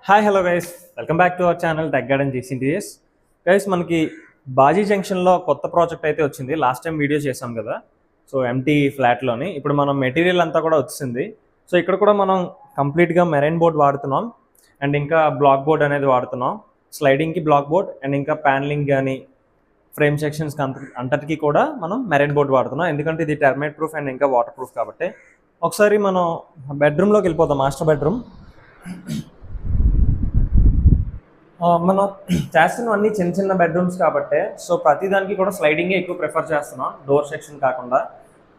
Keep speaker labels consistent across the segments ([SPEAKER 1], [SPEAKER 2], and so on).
[SPEAKER 1] Hi hello guys, welcome back to our channel tech garden GC interiors. Guys, మనకి బాజీ జంక్షన్లో కొత్త project అయితే వచ్చింది. లాస్ట్ టైం వీడియో చేసాం కదా, సో ఎంటీ ఫ్లాట్లోని ఇప్పుడు మనం మెటీరియల్ అంతా కూడా వచ్చింది. సో ఇక్కడ కూడా మనం కంప్లీట్గా మెరైన్ బోర్డ్ వాడుతున్నాం అండ్ ఇంకా బ్లాక్ బోర్డ్ అనేది వాడుతున్నాం. స్లైడింగ్కి బ్లాక్ బోర్డ్ అండ్ ఇంకా ప్యానలింగ్ కానీ ఫ్రేమ్ సెక్షన్స్కి అంతటికి కూడా మనం మెరైన్ బోర్డ్ వాడుతున్నాం, ఎందుకంటే ఇది టెర్మైట్ ప్రూఫ్ అండ్ ఇంకా వాటర్ ప్రూఫ్ కాబట్టి. ఒకసారి మనం బెడ్రూమ్లోకి వెళ్ళిపోతాం, మాస్టర్ బెడ్రూమ్. మనం చేస్తున్నాం అన్ని చిన్న చిన్న బెడ్రూమ్స్ కాబట్టి, సో ప్రతిదానికి కూడా స్లైడింగే ఎక్కువ ప్రిఫర్ చేస్తున్నాం, డోర్ సెక్షన్ కాకుండా.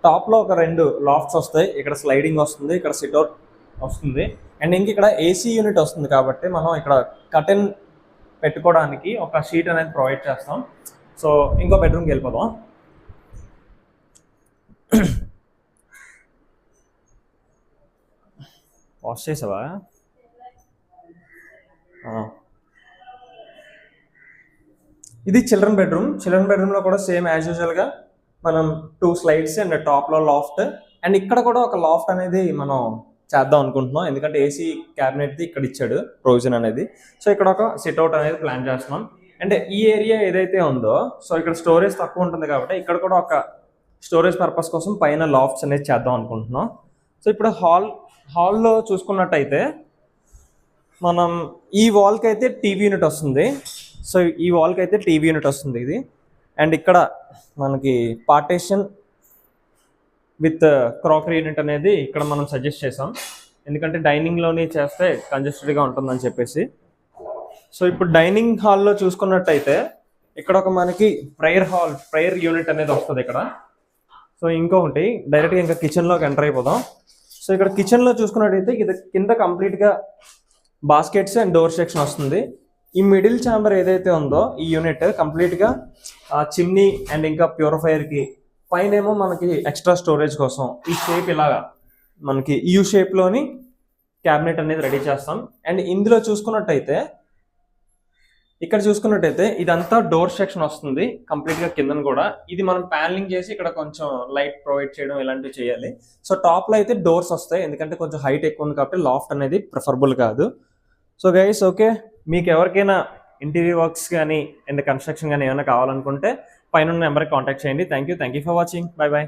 [SPEAKER 1] టాప్లో ఒక 2 లాఫ్ట్స్ వస్తాయి, ఇక్కడ స్లైడింగ్ వస్తుంది, ఇక్కడ సిట్అవుట్ వస్తుంది అండ్ ఇంక ఇక్కడ ఏసీ యూనిట్ వస్తుంది కాబట్టి మనం ఇక్కడ కర్టెన్ పెట్టుకోవడానికి ఒక షీట్ అనేది ప్రొవైడ్ చేస్తాం. సో ఇంకో బెడ్రూమ్కి వెళ్ళిపోదాం. వాష్ చేసావా? ఇది చిల్డ్రన్ బెడ్రూమ్లో కూడా సేమ్ యాజ్ యూజువల్గా మనం 2 స్లైడ్స్ అండ్ టాప్లో లాఫ్ట్ అండ్ ఇక్కడ కూడా ఒక లాఫ్ట్ అనేది మనం చేద్దాం అనుకుంటున్నాం, ఎందుకంటే ఏసీ క్యాబినెట్ది ఇక్కడ ఇచ్చాడు ప్రొవిజన్ అనేది. సో ఇక్కడ ఒక సిట్అవుట్ అనేది ప్లాన్ చేస్తున్నాం. అంటే ఈ ఏరియా ఏదైతే ఉందో, సో ఇక్కడ స్టోరేజ్ తక్కువ ఉంటుంది కాబట్టి ఇక్కడ కూడా ఒక స్టోరేజ్ పర్పస్ కోసం పైన లాఫ్ట్స్ అనేది చేద్దాం అనుకుంటున్నాం. సో ఇప్పుడు హాల్లో చూసుకున్నట్టయితే మనం ఈ వాల్కి అయితే టీవీ యూనిట్ వస్తుంది. సో ఈ వాల్కి అయితే టీవీ యూనిట్ వస్తుంది ఇది. అండ్ ఇక్కడ మనకి పార్టీషన్ విత్ క్రాకరీ యూనిట్ అనేది ఇక్కడ మనం సజెస్ట్ చేసాం, ఎందుకంటే డైనింగ్లోని చేస్తే కంజెస్టెడ్గా ఉంటుందని చెప్పేసి. సో ఇప్పుడు డైనింగ్ హాల్లో చూసుకున్నట్టయితే ఇక్కడ ఒక మనకి ప్రేయర్ యూనిట్ అనేది వస్తుంది ఇక్కడ. సో ఇంకొకటి డైరెక్ట్గా ఇంకా కిచెన్లోకి ఎంటర్ అయిపోదాం. సో ఇక్కడ కిచెన్లో చూసుకున్నట్టయితే ఇది కింద కంప్లీట్గా బాస్కెట్స్ అండ్ డోర్ సెక్షన్ వస్తుంది. ఈ మిడిల్ ఛాంబర్ ఏదైతే ఉందో ఈ యూనిట్ కంప్లీట్గా చిమ్నీ అండ్ ఇంకా ప్యూరిఫైయర్కి పైన ఏమో మనకి ఎక్స్ట్రా స్టోరేజ్ కోసం ఈ షేప్ ఇలాగా మనకి యూ షేప్లోని క్యాబినెట్ అనేది రెడీ చేస్తాం. అండ్ ఇందులో చూసుకున్నట్టయితే ఇక్కడ చూసుకున్నట్టయితే ఇదంతా డోర్ సెక్షన్ వస్తుంది కంప్లీట్గా కిందను కూడా. ఇది మనం ప్యానలింగ్ చేసి ఇక్కడ కొంచెం లైట్ ప్రొవైడ్ చేయడం ఇలాంటివి చేయాలి. సో టాప్లో అయితే డోర్స్ వస్తాయి, ఎందుకంటే కొంచెం హైట్ ఎక్కువ ఉంది కాబట్టి లాఫ్ట్ అనేది ప్రిఫరబుల్ కాదు. సో గైస్, ఓకే, మీకు ఎవరికైనా ఇంటీరియర్ వర్క్స్ కానీ అండ్ కన్స్ట్రక్షన్ కానీ ఏమైనా కావాలనుకుంటే పైన నెంబర్కి కాంటాక్ట్ చేయండి. Thank you for watching. Bye bye.